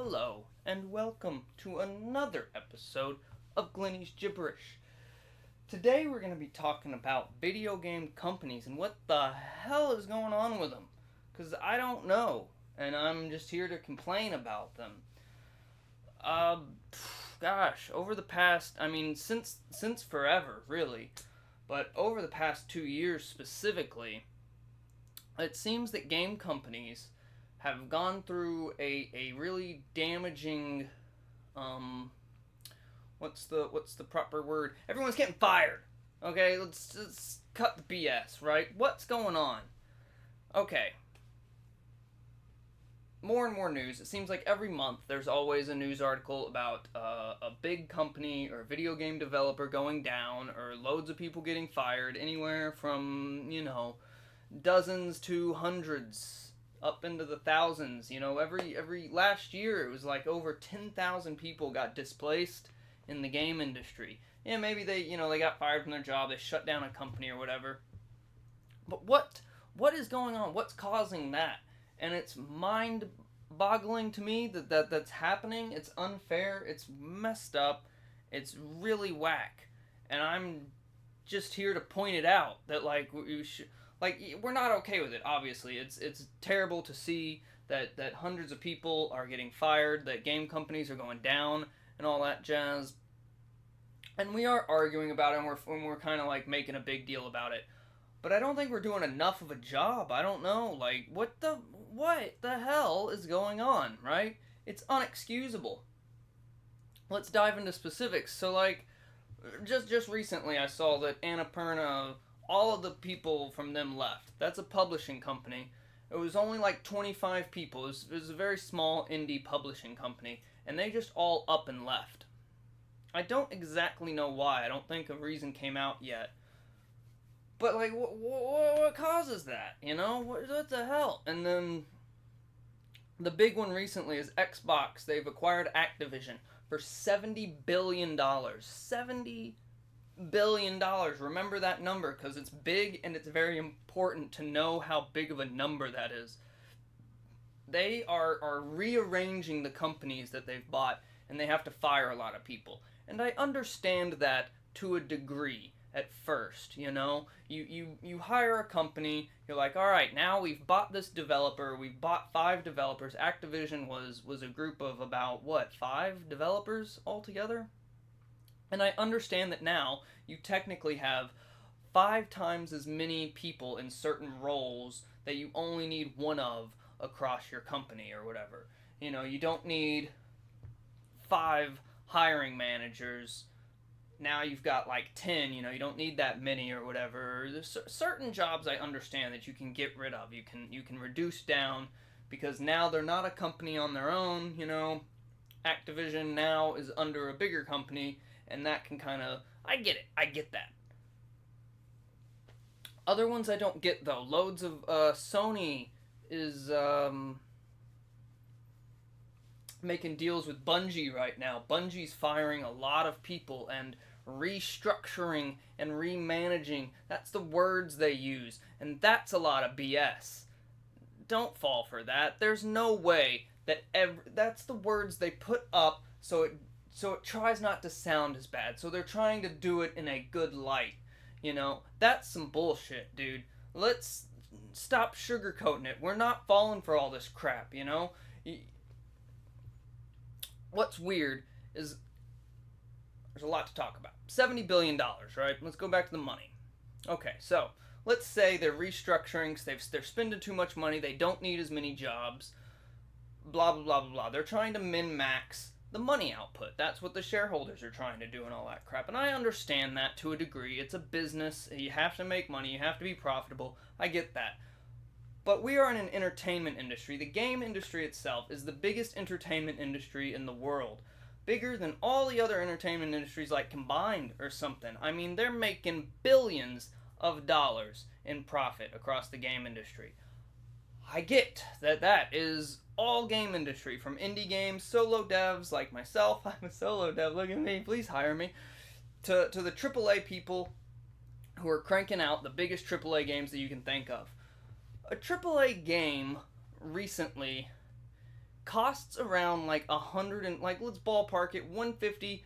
Hello, and welcome to another episode of Glenny's Gibberish. Today we're going to be talking about video game companies and what the hell is going on with them. Because I don't know, and I'm just here to complain about them. Uh, over the past, since forever, really, but over the past 2 years specifically, it seems that game companies have gone through a really damaging um what's the proper word? Everyone's getting fired. Okay, let's cut the BS, right? What's going on? Okay. More and more news. It seems like every month there's always a news article about a big company or video game developer going down, or loads of people getting fired, anywhere from, dozens to hundreds, up into the thousands. Every last year it was like over 10,000 people got displaced in the game industry. Yeah, maybe they got fired from their job, they shut down a company or whatever. But what is going on? What's causing that? And it's mind-boggling to me that's happening. It's unfair. It's messed up. It's really whack. And I'm just here to point it out that we're not okay with it. Obviously, it's terrible to see that hundreds of people are getting fired, that game companies are going down, and all that jazz. And we are arguing about it, and we're kind of like making a big deal about it. But I don't think we're doing enough of a job. I don't know, like what the hell is going on, right? It's unexcusable. Let's dive into specifics. So just recently I saw that Annapurna, all of the people from them left. That's a publishing company. It was only like 25 people. It was a very small indie publishing company, and they just all up and left. I don't exactly know why. I don't think a reason came out yet. But what causes that? What the hell? And then the big one recently is Xbox. They've acquired Activision for $70 billion. $70 billion. Remember that number, because it's big and it's very important to know how big of a number that is. They are rearranging the companies that they've bought, and they have to fire a lot of people. And I understand that to a degree at first. You hire a company, you're like, all right, now we've bought this developer, we've bought 5 developers. Activision was a group of about, 5 developers altogether? And I understand that now you technically have 5 times as many people in certain roles that you only need one of across your company or whatever. You don't need 5 hiring managers. Now you've got like 10. You don't need that many or whatever. There's certain jobs I understand that you can get rid of. You can reduce down, because now they're not a company on their own. Activision now is under a bigger company, and that can kind of, I get it. I get that. Other ones I don't get, though. Loads of Sony is making deals with Bungie right now. Bungie's firing a lot of people and restructuring and remanaging. That's the words they use, and that's a lot of BS. Don't fall for that. There's no way that that's the words they put up, so it tries not to sound as bad. So they're trying to do it in a good light. That's some bullshit, dude. Let's stop sugarcoating it. We're not falling for all this crap. What's weird is there's a lot to talk about. $70 billion, right? Let's go back to the money. Okay, so let's say they're restructuring because they're spending too much money. They don't need as many jobs. Blah, blah, blah, blah, blah. They're trying to min-max the money output. That's what the shareholders are trying to do and all that crap. And I understand that to a degree. It's a business. You have to make money. You have to be profitable. I get that. But we are in an entertainment industry. The game industry itself is the biggest entertainment industry in the world. Bigger than all the other entertainment industries, like, combined or something. I mean, they're making billions of dollars in profit across the game industry. I get that is all game industry, from indie games, solo devs like myself. I'm a solo dev, look at me, please hire me. To the AAA people who are cranking out the biggest AAA games that you can think of. A AAA game recently costs around like 100 and like let's ballpark it 150.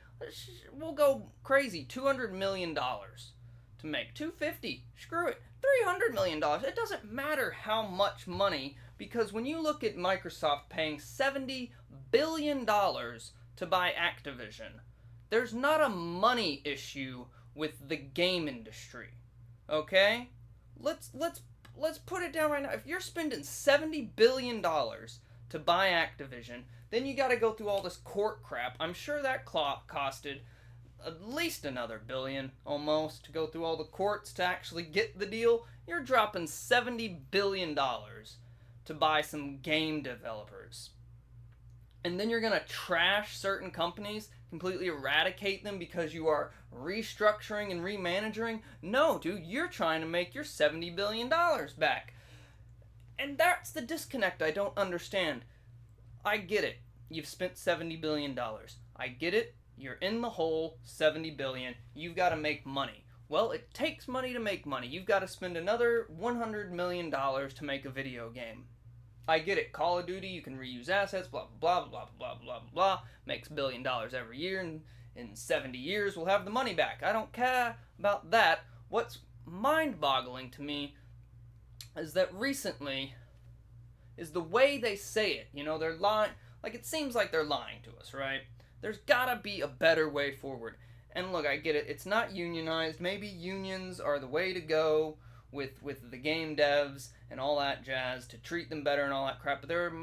We'll go crazy, $200 million to make. 250. Screw it. $300 million. It doesn't matter how much money, because when you look at Microsoft paying $70 billion to buy Activision, there's not a money issue with the game industry. Okay? Let's put it down right now. If you're spending $70 billion to buy Activision, then you got to go through all this court crap. I'm sure that costed at least another billion almost to go through all the courts to actually get the deal. You're dropping $70 billion to buy some game developers. And then you're going to trash certain companies, completely eradicate them because you are restructuring and remanaging? No, dude, you're trying to make your $70 billion back. And that's the disconnect I don't understand. I get it. You've spent $70 billion. I get it. You're in the hole, $70 billion. You've got to make money. Well, it takes money to make money. You've got to spend another $100 million to make a video game. I get it. Call of Duty, you can reuse assets, blah, blah, blah, blah, blah, blah, blah. Makes $1 billion every year, and in 70 years we'll have the money back. I don't care about that. What's mind-boggling to me is that recently is the way they say it. You know, they're lying. Like, it seems like they're lying to us, right? There's gotta be a better way forward. And look, I get it. It's not unionized. Maybe unions are the way to go with the game devs and all that jazz to treat them better and all that crap. But there are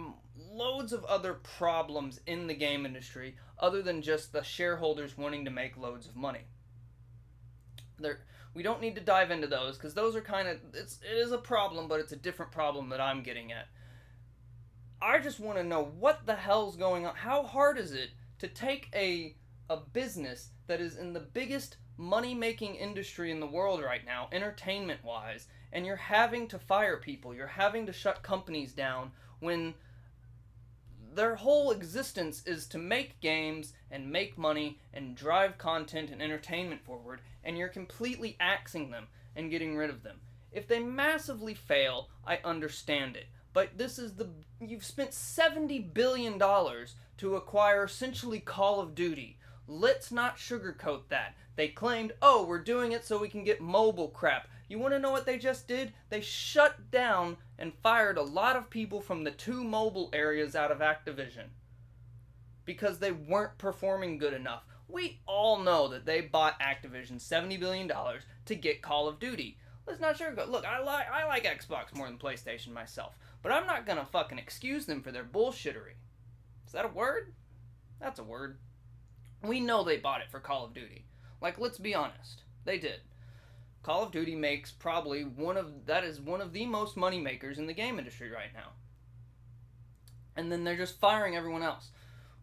loads of other problems in the game industry other than just the shareholders wanting to make loads of money. We don't need to dive into those because those are kind of, it is a problem, but it's a different problem that I'm getting at. I just want to know what the hell's going on. How hard is it to take a business that is in the biggest money-making industry in the world right now, entertainment-wise, and you're having to fire people, you're having to shut companies down when their whole existence is to make games and make money and drive content and entertainment forward, and you're completely axing them and getting rid of them. If they massively fail, I understand it. But you've spent $70 billion to acquire essentially Call of Duty. Let's not sugarcoat that. They claimed, oh, we're doing it so we can get mobile crap. You want to know what they just did? They shut down and fired a lot of people from the 2 mobile areas out of Activision because they weren't performing good enough. We all know that they bought Activision $70 billion to get Call of Duty. Let's not sugarcoat. Look, I like Xbox more than PlayStation myself, but I'm not gonna fucking excuse them for their bullshittery. Is that a word? That's a word. We know they bought it for Call of Duty. Like, let's be honest. They did. Call of Duty makes probably one of the most money makers in the game industry right now. And then they're just firing everyone else.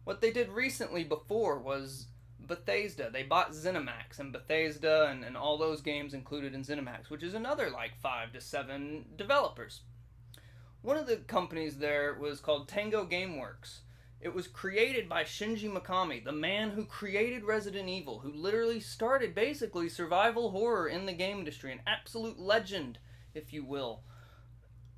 What they did recently before was Bethesda. They bought ZeniMax, and Bethesda and all those games included in ZeniMax, which is another like 5 to 7 developers. One of the companies there was called Tango Gameworks. It was created by Shinji Mikami, the man who created Resident Evil, who literally started basically survival horror in the game industry, an absolute legend, if you will.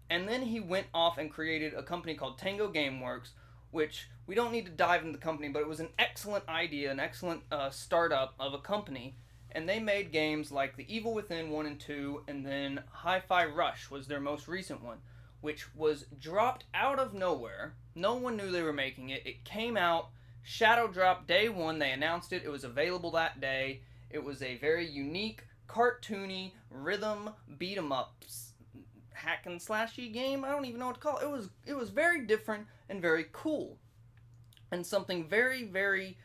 And then he went off and created a company called Tango Gameworks, which we don't need to dive into the company, but it was an excellent idea, an excellent startup of a company. And they made games like The Evil Within 1 and 2, and then Hi-Fi Rush was their most recent one, which was dropped out of nowhere. No one knew they were making it. It came out, shadow dropped day 1. They announced it. It was available that day. It was a very unique, cartoony, rhythm, beat-em-ups, hack and slashy game. I don't even know what to call it. It was very different and very cool. And something very, very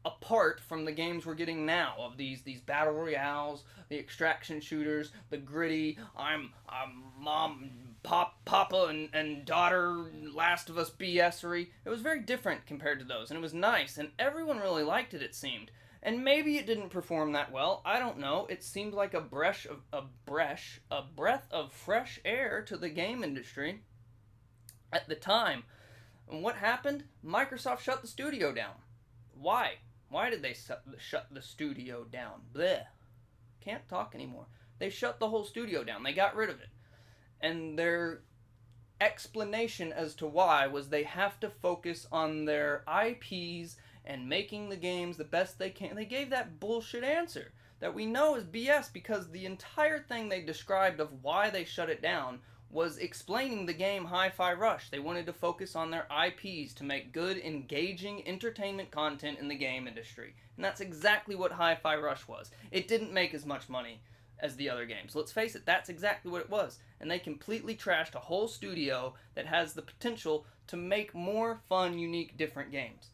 apart from the games we're getting now of these battle royales, the extraction shooters, the gritty, I'm mom, papa and daughter, Last of Us BS-ery. It was very different compared to those, and it was nice, and everyone really liked it seemed. And maybe it didn't perform that well, I don't know. It seemed like a breath of fresh air to the game industry at the time. And what happened? Microsoft shut the studio down. Why? Why did they shut the studio down? Bleh. Can't talk anymore. They shut the whole studio down. They got rid of it. And they're explanation as to why was they have to focus on their IPs and making the games the best they can. They gave that bullshit answer that we know is BS because the entire thing they described of why they shut it down was explaining the game Hi-Fi Rush. They wanted to focus on their IPs to make good, engaging entertainment content in the game industry. And that's exactly what Hi-Fi Rush was. It didn't make as much money as the other games. Let's face it, that's exactly what it was. And they completely trashed a whole studio that has the potential to make more fun, unique, different games.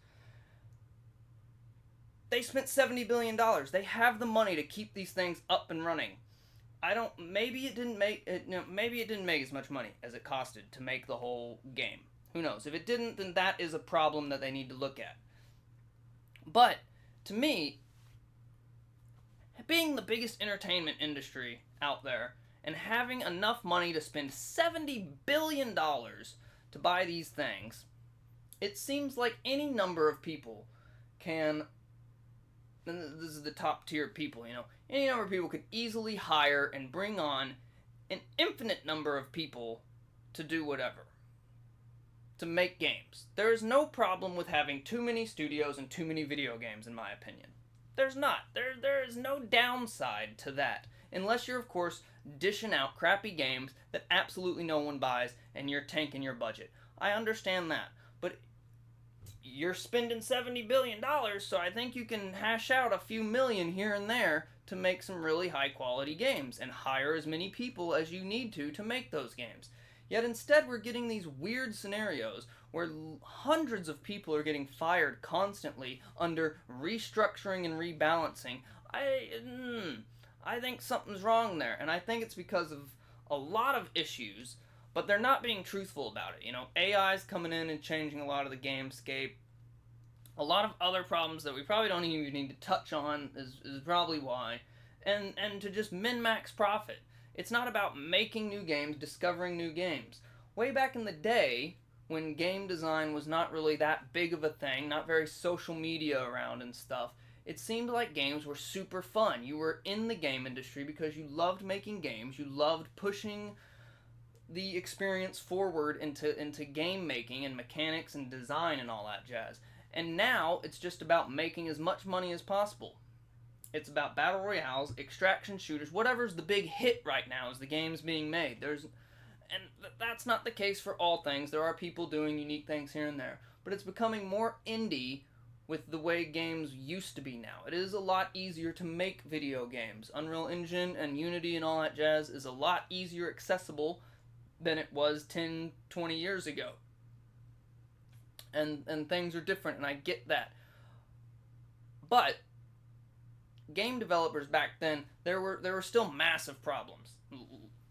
They spent $70 billion. They have the money to keep these things up and running. Maybe it didn't make as much money as it costed to make the whole game. Who knows? If it didn't, then that is a problem that they need to look at. But to me, being the biggest entertainment industry out there and having enough money to spend $70 billion to buy these things, it seems like any number of people can, and this is the top tier people, any number of people could easily hire and bring on an infinite number of people to do whatever. To make games. There is no problem with having too many studios and too many video games, in my opinion. There's not. There is no downside to that. Unless you're, of course, dishing out crappy games that absolutely no one buys and you're tanking your budget. I understand that. But you're spending $70 billion, so I think you can hash out a few million here and there to make some really high quality games and hire as many people as you need to make those games. Yet instead we're getting these weird scenarios where hundreds of people are getting fired constantly under restructuring and rebalancing. I think something's wrong there, and I think it's because of a lot of issues, but they're not being truthful about it. AI's coming in and changing a lot of the gamescape. A lot of other problems that we probably don't even need to touch on is probably why. And to just min-max profit. It's not about making new games, discovering new games. Way back in the day, when game design was not really that big of a thing, not very social media around and stuff, it seemed like games were super fun. You were in the game industry because you loved making games, you loved pushing the experience forward into game making and mechanics and design and all that jazz. And now, it's just about making as much money as possible. It's about battle royales, extraction shooters, whatever's the big hit right now is the games being made. And that's not the case for all things. There are people doing unique things here and there. But it's becoming more indie with the way games used to be now. It is a lot easier to make video games. Unreal Engine and Unity and all that jazz is a lot easier accessible than it was 10, 20 years ago. And things are different, and I get that. But game developers back then, there were still massive problems.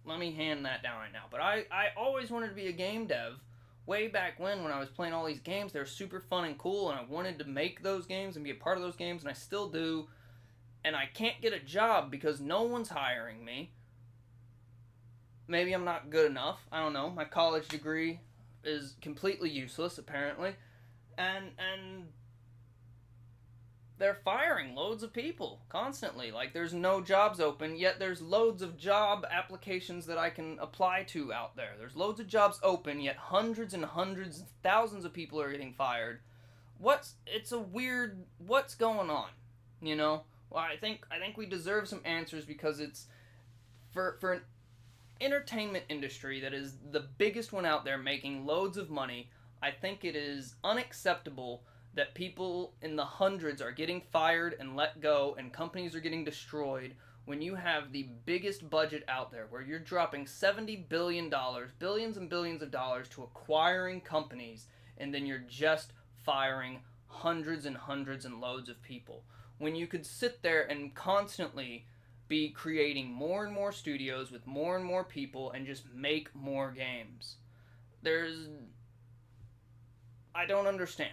Let me hand that down right now. But I always wanted to be a game dev. Way back when I was playing all these games, they were super fun and cool, and I wanted to make those games and be a part of those games, and I still do. And I can't get a job because no one's hiring me. Maybe I'm not good enough. I don't know. My college degree is completely useless, apparently. And they're firing loads of people constantly. Like, there's no jobs open, yet there's loads of job applications that I can apply to out there. There's loads of jobs open, yet hundreds and hundreds, thousands of people are getting fired. What's going on? Well, I think we deserve some answers because it's for an entertainment industry that is the biggest one out there making loads of money. I think it is unacceptable that people in the hundreds are getting fired and let go and companies are getting destroyed when you have the biggest budget out there where you're dropping $70 billion, billions and billions of dollars to acquiring companies, and then you're just firing hundreds and hundreds and loads of people. When you could sit there and constantly be creating more and more studios with more and more people and just make more games. I don't understand.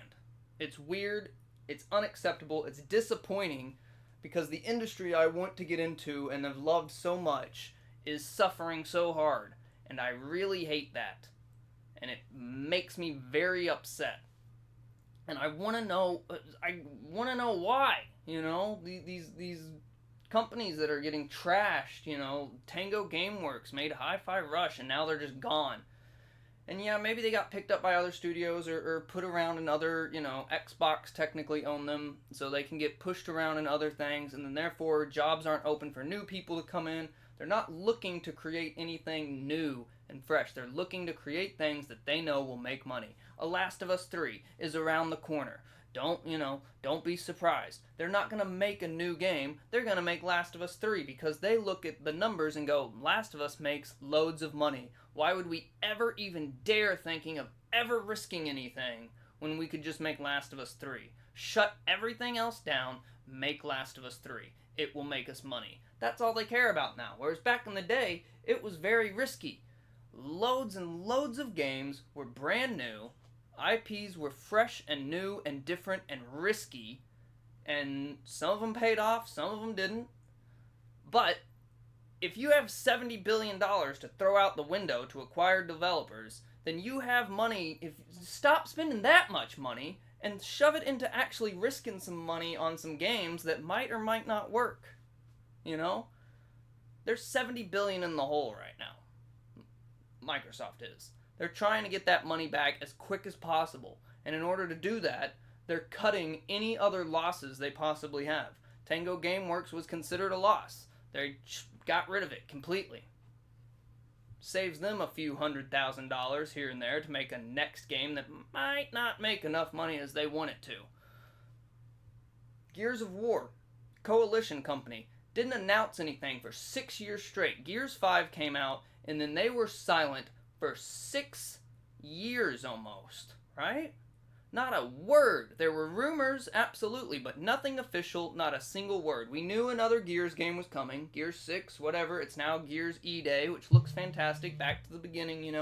It's weird, it's unacceptable, it's disappointing because the industry I want to get into and have loved so much is suffering so hard, and I really hate that. And it makes me very upset. And I want to know why, these companies that are getting trashed, Tango Gameworks made Hi-Fi Rush and now they're just gone. And yeah, maybe they got picked up by other studios or put around in other, Xbox technically own them, so they can get pushed around in other things, and then therefore jobs aren't open for new people to come in. They're not looking to create anything new and fresh. They're looking to create things that they know will make money. A Last of Us 3 is around the corner. Don't be surprised. They're not going to make a new game. They're going to make Last of Us 3 because they look at the numbers and go, Last of Us makes loads of money. Why would we ever even dare thinking of ever risking anything when we could just make Last of Us 3? Shut everything else down, make Last of Us 3. It will make us money. That's all they care about now. Whereas back in the day, it was very risky. Loads and loads of games were brand new. IPs were fresh and new and different and risky. And some of them paid off, some of them didn't. But if you have $70 billion to throw out the window to acquire developers, then you have money. Stop spending that much money and shove it into actually risking some money on some games that might or might not work. There's $70 billion in the hole right now. Microsoft is. They're trying to get that money back as quick as possible. And in order to do that, they're cutting any other losses they possibly have. Tango Gameworks was considered a loss. They got rid of it completely. Saves them a few $100,000 here and there to make a next game that might not make enough money as they want it to. Gears of War, Coalition Company, didn't announce anything for 6 years straight. Gears 5 came out, and then they were silent for 6 years almost, right? Not a word. There were rumors, absolutely, but nothing official, not a single word. We knew another Gears game was coming, Gears 6, whatever. It's now Gears E-Day, which looks fantastic, back to the beginning,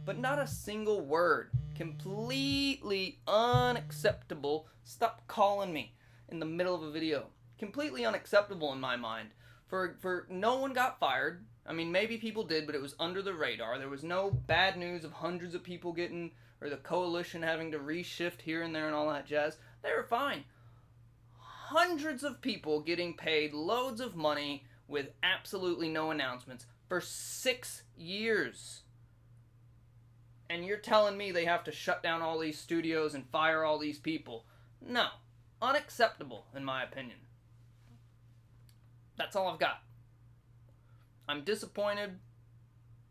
But not a single word. Completely unacceptable. Stop calling me in the middle of a video. Completely unacceptable in my mind. For no one got fired. I mean, maybe people did, but it was under the radar. There was no bad news of hundreds of people getting, or the coalition having to reshift here and there and all that jazz. They were fine. Hundreds of people getting paid loads of money with absolutely no announcements for 6 years. And you're telling me they have to shut down all these studios and fire all these people? No. Unacceptable, in my opinion. That's all I've got. I'm disappointed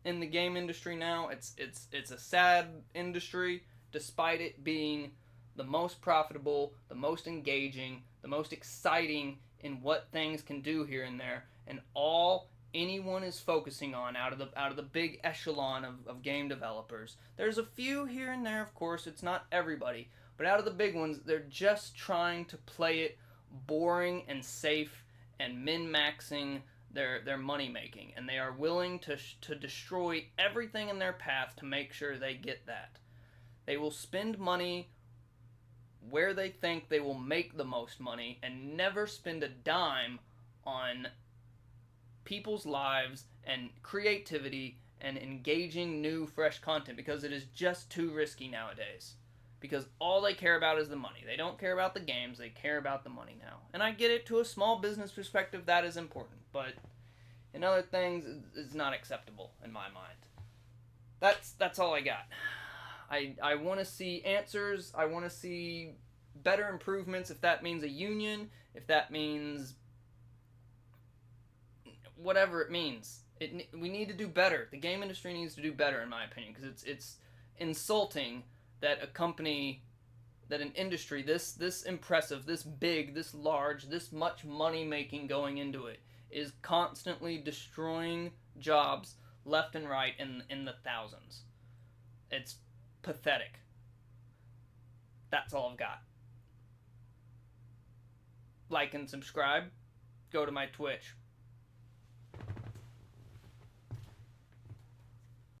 in the game industry now. It's a sad industry, despite it being the most profitable, the most engaging, the most exciting in what things can do here and there, and all anyone is focusing on out of the big echelon of game developers. There's a few here and there, of course. It's not everybody, but out of the big ones, they're just trying to play it boring and safe and min-maxing their money making, and they are willing to destroy everything in their path to make sure they get that. They will spend money where they think they will make the most money and never spend a dime on people's lives and creativity and engaging new fresh content, because it is just too risky nowadays. Because all they care about is the money. They don't care about the games, they care about the money now. And I get it, to a small business perspective, that is important. But in other things, it's not acceptable in my mind. That's all I got. I want to see answers. I want to see better improvements, if that means a union, if that means whatever it means. We need to do better. The game industry needs to do better, in my opinion, because it's insulting that a company, that an industry this impressive, this big, this large, this much money making going into it is constantly destroying jobs left and right in the thousands. It's pathetic. That's all I've got. Like and subscribe. Go to my Twitch.